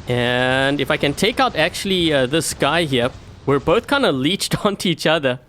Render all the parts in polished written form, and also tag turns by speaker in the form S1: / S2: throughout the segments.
S1: And if I can take out actually this guy here, we're both kind of leeched onto each other.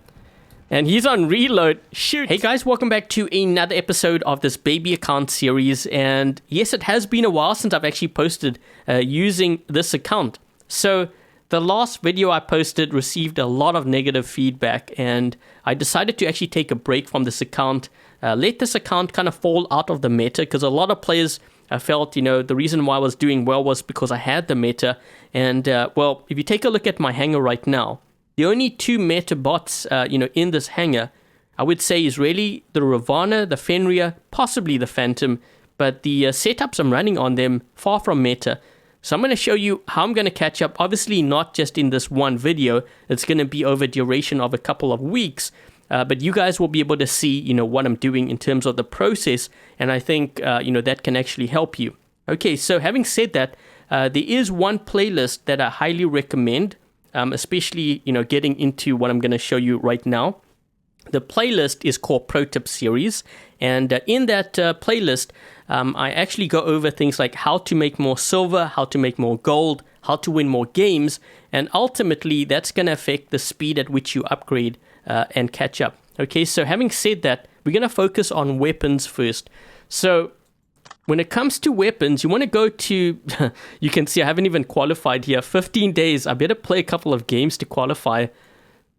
S1: And he's on reload. Shoot. Hey guys, welcome back to another episode of this baby account series. And yes, it has been a while since I've actually posted using this account. So the last video I posted received a lot of negative feedback, and I decided to actually take a break from this account, let this account kind of fall out of the meta, because a lot of players felt, the reason why I was doing well was because I had the meta. And well, if you take a look at my hangar right now, the only two meta bots, in this hangar, I would say is really the Ravana, the Fenrir, possibly the Phantom, but the setups I'm running on them, far from meta. So I'm going to show you how I'm going to catch up, obviously not just in this one video, it's going to be over duration of a couple of weeks, but you guys will be able to see, what I'm doing in terms of the process, and I think, that can actually help you. Okay, so having said that, there is one playlist that I highly recommend, especially, getting into what I'm going to show you right now. The playlist is called Pro Tip Series, and in that playlist, I actually go over things like how to make more silver, how to make more gold, how to win more games, and ultimately that's going to affect the speed at which you upgrade and catch up. Okay, so having said that, we're going to focus on weapons first. So when it comes to weapons, you want to go to, you can see I haven't even qualified here, 15 days. I better play a couple of games to qualify.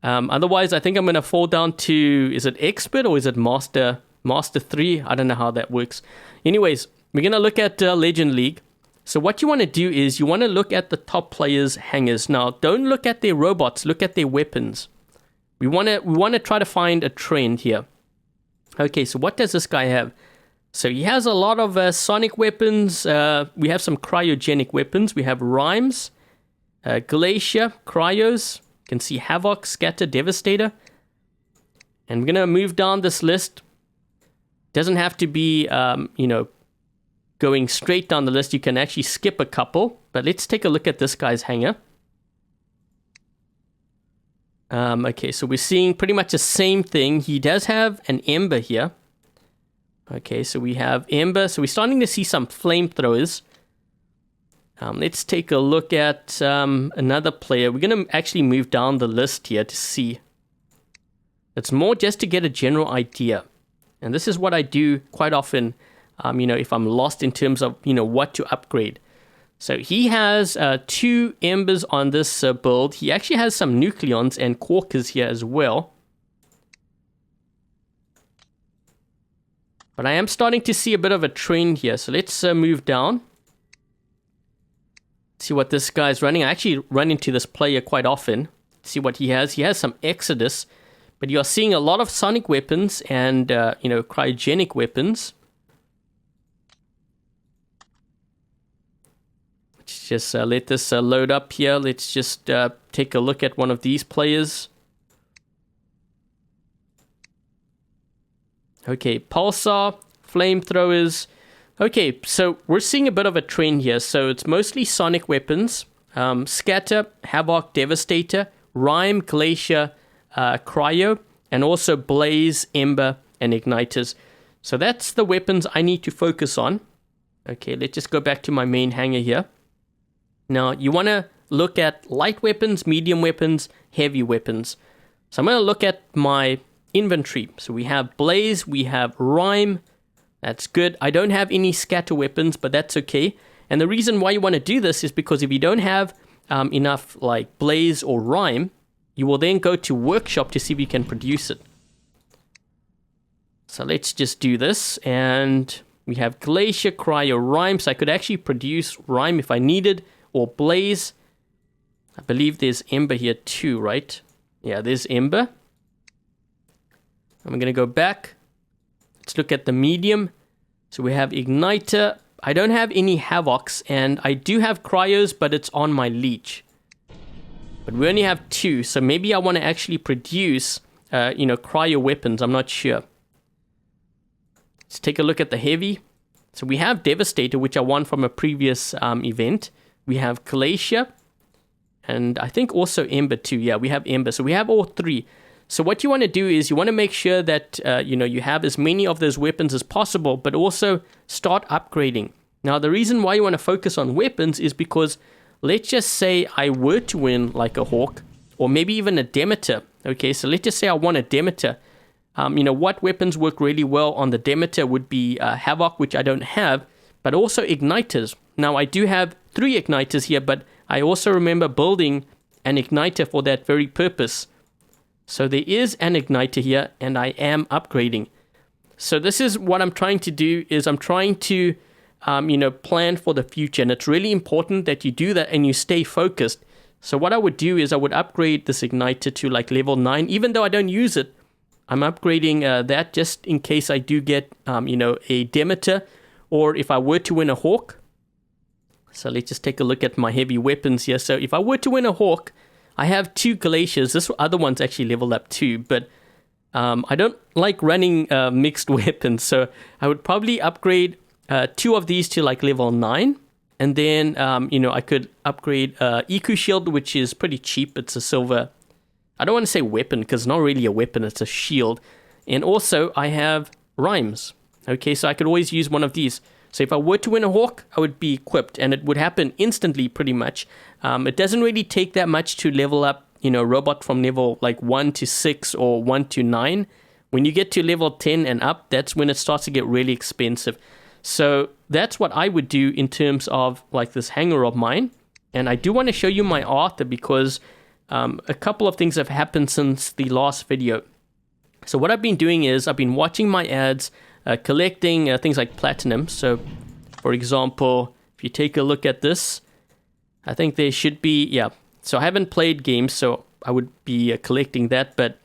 S1: Otherwise, I think I'm going to fall down to, is it Expert or is it Master 3? I don't know how that works. Anyways, we're going to look at Legend League. So what you want to do is you want to look at the top players' hangars. Now, don't look at their robots, look at their weapons. We want to try to find a trend here. Okay, so what does this guy have? So he has a lot of sonic weapons. We have some cryogenic weapons. We have Rhymes, Glacier, Cryos. You can see Havoc, Scatter, Devastator. And we're going to move down this list. Doesn't have to be, going straight down the list. You can actually skip a couple. But let's take a look at this guy's hangar. Okay, so we're seeing pretty much the same thing. He does have an Ember here. Okay, so we have Ember. So we're starting to see some flamethrowers. Let's take a look at another player. We're going to actually move down the list here to see. It's more just to get a general idea. And this is what I do quite often, if I'm lost in terms of, what to upgrade. So he has 2 Embers on this build. He actually has some Nucleons and Quarkers here as well. But I am starting to see a bit of a trend here. So let's move down. See what this guy's running. I actually run into this player quite often. See what he has. He has some Exodus. But you're seeing a lot of sonic weapons and, cryogenic weapons. Let's just let this load up here. Let's just take a look at one of these players. Okay, Pulsar, Flamethrowers. Okay, so we're seeing a bit of a trend here. So it's mostly sonic weapons. Scatter, Havoc, Devastator, Rhyme, Glacier, Cryo, and also Blaze, Ember, and Igniters. So that's the weapons I need to focus on. Okay, let's just go back to my main hangar here. Now, you want to look at light weapons, medium weapons, heavy weapons. So I'm going to look at my inventory. So we have Blaze, we have Rhyme. That's good. I don't have any scatter weapons, but that's okay. And the reason why you want to do this is because if you don't have enough like Blaze or Rhyme, you will then go to Workshop to see if you can produce it. So let's just do this. And we have Glacier, Cryo, Rhyme. So I could actually produce Rhyme if I needed, or Blaze. I believe there's Ember here too, right? Yeah, there's Ember. I'm going to go back. Let's look at the medium. So we have Igniter. I don't have any Havocs, and I do have Cryos, but it's on my Leech. But we only have 2, so maybe I want to actually produce, Cryo weapons. I'm not sure. Let's take a look at the heavy. So we have Devastator, which I won from a previous event. We have Glacier, and I think also Ember too. Yeah, we have Ember. So we have all 3. So what you want to do is you want to make sure that, you have as many of those weapons as possible, but also start upgrading. Now, the reason why you want to focus on weapons is because let's just say I were to win like a Hawk, or maybe even a Demeter. Okay, so let's just say I want a Demeter. What weapons work really well on the Demeter would be Havoc, which I don't have, but also Igniters. Now, I do have 3 Igniters here, but I also remember building an Igniter for that very purpose. So there is an Igniter here, and I am upgrading. So this is what I'm trying to do, is I'm trying to, plan for the future. And it's really important that you do that and you stay focused. So what I would do is I would upgrade this Igniter to like level 9, even though I don't use it. I'm upgrading that just in case I do get, a Demeter, or if I were to win a Hawk. So let's just take a look at my heavy weapons here. So if I were to win a Hawk, I have 2 Glaciers. This other one's actually leveled up too, but I don't like running mixed weapons. So I would probably upgrade 2 of these to like level 9. And then, I could upgrade Eco Shield, which is pretty cheap. It's a silver. I don't want to say weapon because it's not really a weapon, it's a shield. And also I have Rhymes. Okay, so I could always use one of these. So if I were to win a Hawk, I would be equipped and it would happen instantly pretty much. It doesn't really take that much to level up, robot from level like 1 to 6 or 1 to 9. When you get to level 10 and up, that's when it starts to get really expensive. So that's what I would do in terms of like this hangar of mine. And I do want to show you my Arthur because a couple of things have happened since the last video. So what I've been doing is I've been watching my ads, collecting things like platinum. So for example, if you take a look at this, I think there should be, so I haven't played games, so I would be collecting that. But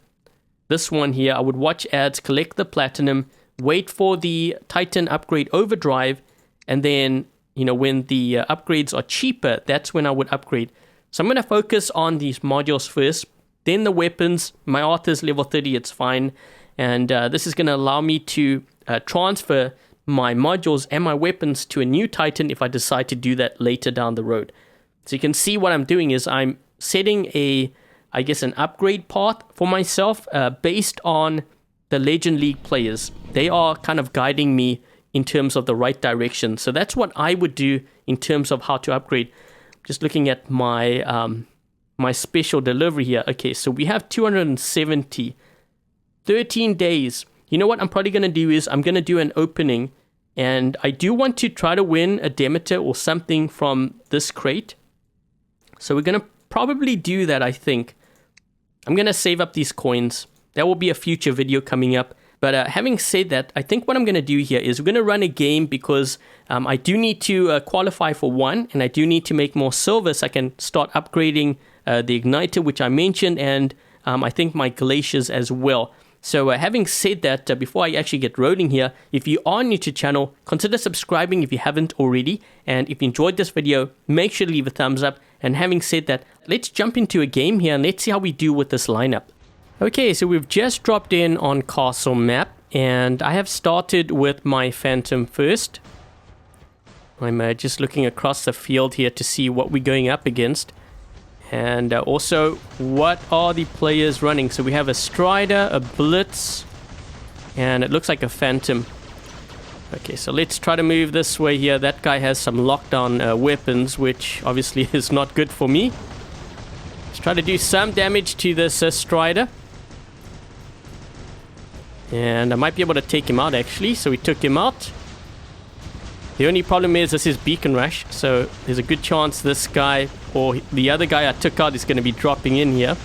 S1: this one here, I would watch ads, collect the platinum, wait for the Titan upgrade overdrive, and then, when the upgrades are cheaper, that's when I would upgrade. So I'm going to focus on these modules first, then the weapons. My Arthur's level 30, it's fine. And this is going to allow me to transfer my modules and my weapons to a new Titan if I decide to do that later down the road. So you can see what I'm doing is I'm setting an upgrade path for myself based on the Legend League players. They are kind of guiding me in terms of the right direction. So that's what I would do in terms of how to upgrade. Just looking at my my special delivery here. Okay, so we have 270. 13 days. You know what I'm probably going to do is I'm going to do an opening. And I do want to try to win a Demeter or something from this crate. So we're going to probably do that, I think. I'm going to save up these coins. That will be a future video coming up. But having said that, I think what I'm going to do here is we're going to run a game because I do need to qualify for 1, and I do need to make more silver so I can start upgrading the Igniter, which I mentioned, and I think my Glaciers as well. So having said that, before I actually get rolling here, if you are new to the channel, consider subscribing if you haven't already. And if you enjoyed this video, make sure to leave a thumbs up. And having said that, let's jump into a game here and let's see how we do with this lineup. Okay, so we've just dropped in on Castle Map, and I have started with my Phantom first. I'm just looking across the field here to see what we're going up against. And also, what are the players running? So we have a Strider, a Blitz, and it looks like a Phantom. Okay, so let's try to move this way here. That guy has some lockdown weapons, which obviously is not good for me. Let's try to do some damage to this Strider. And I might be able to take him out, actually. So we took him out. The only problem is this is Beacon Rush. So there's a good chance this guy or the other guy I took out is going to be dropping in here.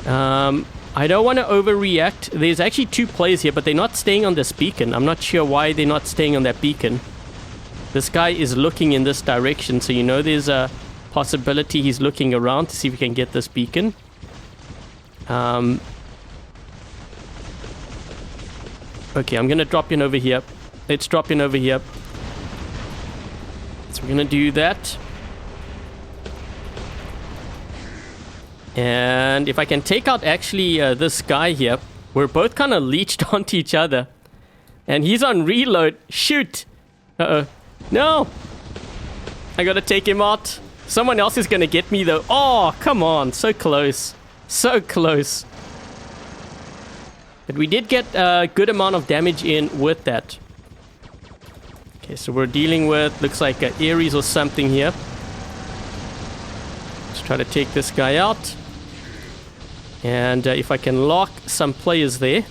S1: I don't want to overreact. There's actually 2 players here, but they're not staying on this beacon. I'm not sure why they're not staying on that beacon. This guy is looking in this direction. So there's a possibility he's looking around to see if we can get this beacon. Okay, I'm going to drop in over here. Let's drop in over here. So we're going to do that. And if I can take out actually this guy here, we're both kind of leeched onto each other. And he's on reload. Shoot. Uh-oh. No. I got to take him out. Someone else is going to get me though. Oh, come on. So close. So close. But we did get a good amount of damage in with that. Okay, so we're dealing with, looks like Ares or something here. Let's try to take this guy out. And if I can lock some players there,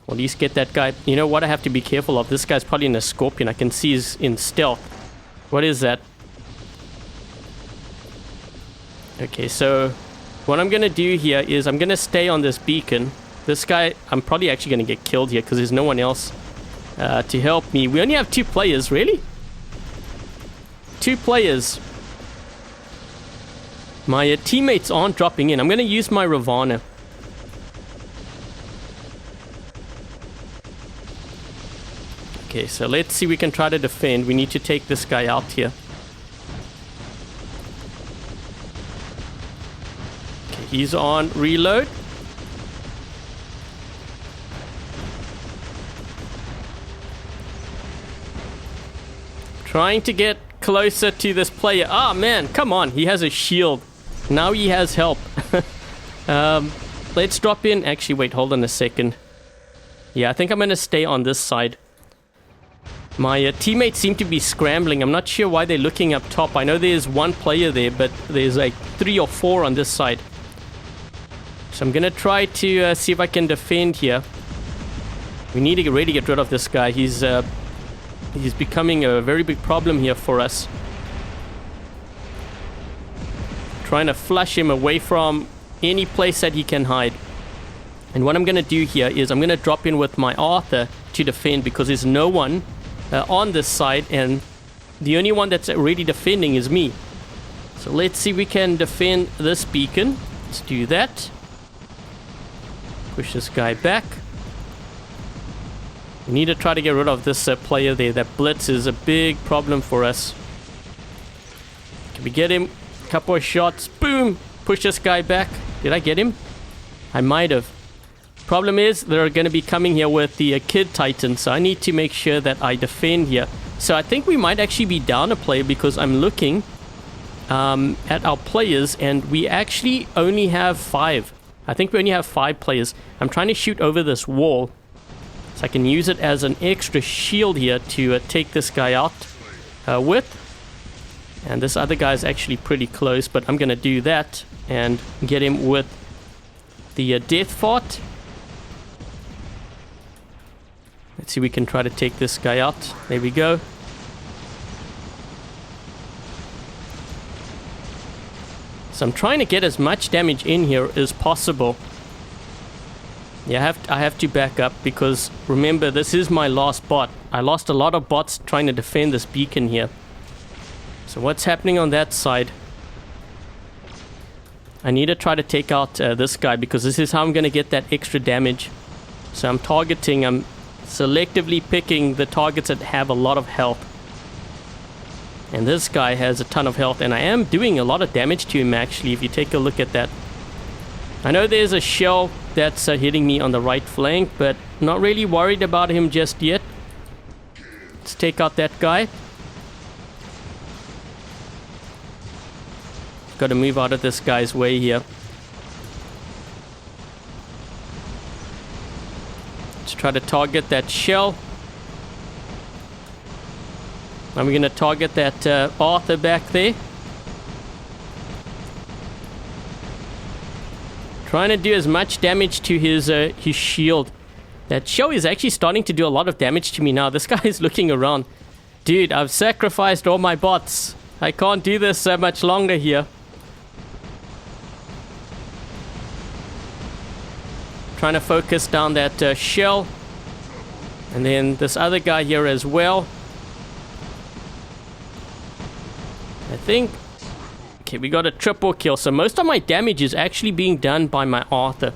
S1: or at least get that guy. You know what I have to be careful of? This guy's probably in a scorpion. I can see he's in stealth. What is that? Okay, so what I'm going to do here is I'm going to stay on this beacon. This guy, I'm probably actually going to get killed here because there's no one else to help me. We only have 2 players, really? 2 players. My teammates aren't dropping in. I'm going to use my Ravana. Okay, so let's see if we can try to defend. We need to take this guy out here. Okay, he's on reload. Trying to get closer to this player. Ah, man, come on. He has a shield. Now he has help. Let's drop in. Actually, wait, hold on a second. Yeah, I think I'm going to stay on this side. My teammates seem to be scrambling. I'm not sure why they're looking up top. I know there's 1 player there, but there's like 3 or 4 on this side. So I'm going to try to see if I can defend here. We need to really get rid of this guy. He's becoming a very big problem here for us. Trying to flush him away from any place that he can hide. And what I'm going to do here is I'm going to drop in with my Arthur to defend because there's no one on this side, and the only one that's already defending is me. So let's see if we can defend this beacon. Let's do that. Push this guy back. We need to try to get rid of this player there. That blitz is a big problem for us. Can we get him? A couple of shots. Boom! Push this guy back. Did I get him? I might have. Problem is, they're going to be coming here with the Kid Titan, so I need to make sure that I defend here. So I think we might actually be down a player because I'm looking at our players, and we actually only have 5. I think we only have 5 players. I'm trying to shoot over this wall, so I can use it as an extra shield here to take this guy out with. And this other guy is actually pretty close, but I'm going to do that and get him with the Death Fart. Let's see if we can try to take this guy out. There we go. So I'm trying to get as much damage in here as possible. Yeah, I have to back up because remember, this is my last bot. I lost a lot of bots trying to defend this beacon here. So what's happening on that side? I need to try to take out this guy because this is how I'm going to get that extra damage. So I'm selectively picking the targets that have a lot of health. And this guy has a ton of health, and I am doing a lot of damage to him actually, if you take a look at that. I know there's a shell that's hitting me on the right flank, but not really worried about him just yet. Let's take out that guy. Got to move out of this guy's way here. Let's try to target that shell. And we're going to target that Arthur back there. Trying to do as much damage to his shield. That shell is actually starting to do a lot of damage to me now. This guy is looking around. Dude, I've sacrificed all my bots. I can't do this much longer here. Trying to focus down that shell. And then this other guy here as well. I think... Okay, we got a triple kill. So most of my damage is actually being done by my Arthur.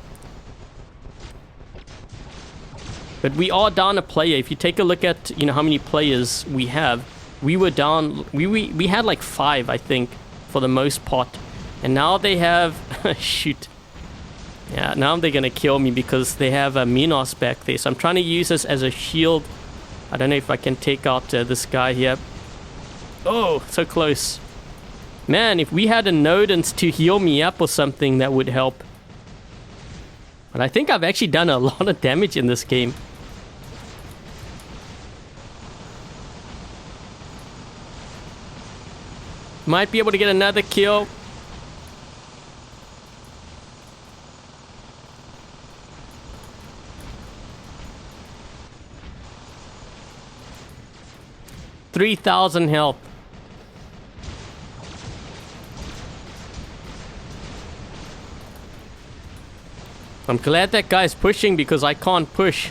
S1: But we are down a player. If you take a look at, how many players we have. We were down... We had like 5, I think, for the most part. And now they have... Shoot. Yeah, now they're going to kill me because they have a Minos back there. So I'm trying to use this as a shield. I don't know if I can take out this guy here. Oh, so close. Man, if we had a Nodens to heal me up or something, that would help. But I think I've actually done a lot of damage in this game. Might be able to get another kill. 3,000 health. I'm glad that guy's pushing because I can't push.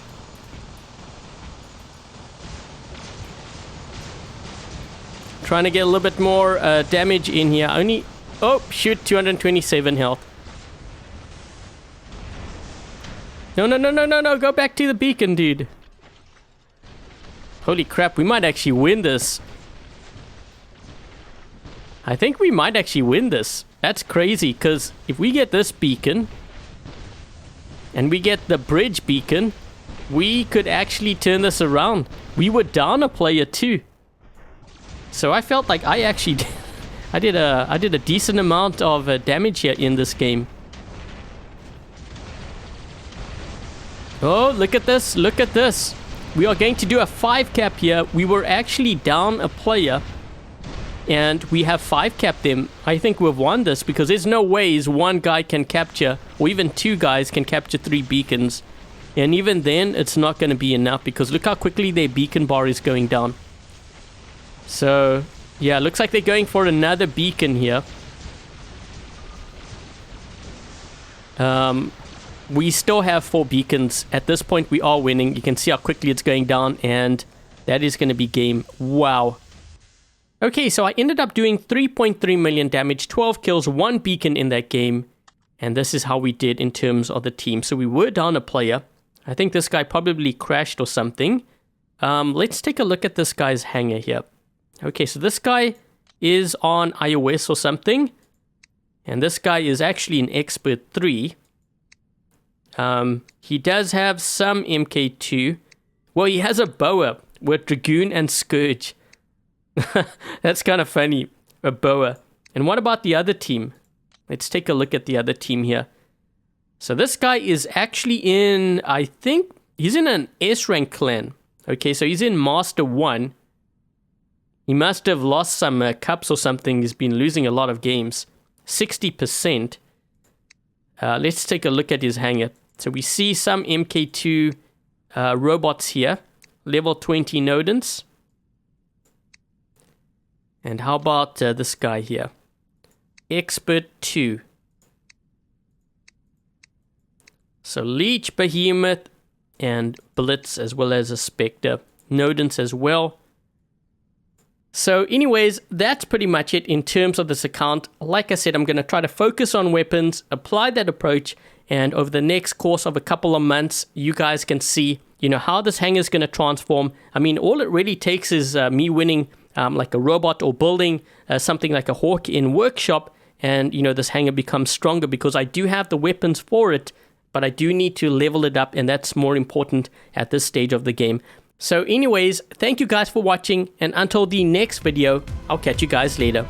S1: Trying to get a little bit more damage in here. Only... Oh, shoot, 227 health. No. Go back to the beacon, dude. Holy crap, we might actually win this. I think we might actually win this. That's crazy, because if we get this beacon... and we get the bridge beacon, we could actually turn this around. We were down a player too. So I felt like I actually... I did a decent amount of damage here in this game. Oh, look at this. Look at this. We are going to do a 5 cap here. We were actually down a player. And we have 5 capped them. I think we've won this because there's no ways one guy can capture, or even 2 guys can capture 3 beacons. And even then, it's not going to be enough because look how quickly their beacon bar is going down. So, yeah, looks like they're going for another beacon here. We still have 4 beacons. At this point, we are winning. You can see how quickly it's going down, and that is going to be game. Wow. Okay, so I ended up doing 3.3 million damage, 12 kills, 1 beacon in that game. And this is how we did in terms of the team. So we were down a player. I think this guy probably crashed or something. Let's take a look at this guy's hangar here. Okay, so this guy is on iOS or something. And this guy is actually an Expert 3. He does have some MK2. Well, he has a boa with Dragoon and Scourge. That's kind of funny, a boa. And what about the other team? Let's take a look at the other team here. So this guy is actually in, I think, he's in an S-rank clan. Okay, so he's in Master 1. He must have lost some cups or something. He's been losing a lot of games. 60%. Let's take a look at his hangar. So we see some MK2 robots here. Level 20 Nodens. And how about this guy here? Expert 2. So Leech, Behemoth, and Blitz, as well as a Spectre. Nodens as well. So anyways, that's pretty much it in terms of this account. Like I said, I'm going to try to focus on weapons, apply that approach, and over the next course of a couple of months, you guys can see, you know, how this hangar is going to transform. I mean, all it really takes is me winning like a robot or building something like a Hawk in Workshop, and, you know, this hangar becomes stronger because I do have the weapons for it, but I do need to level it up, and that's more important at this stage of the game. So anyways, thank you guys for watching, and until the next video, I'll catch you guys later.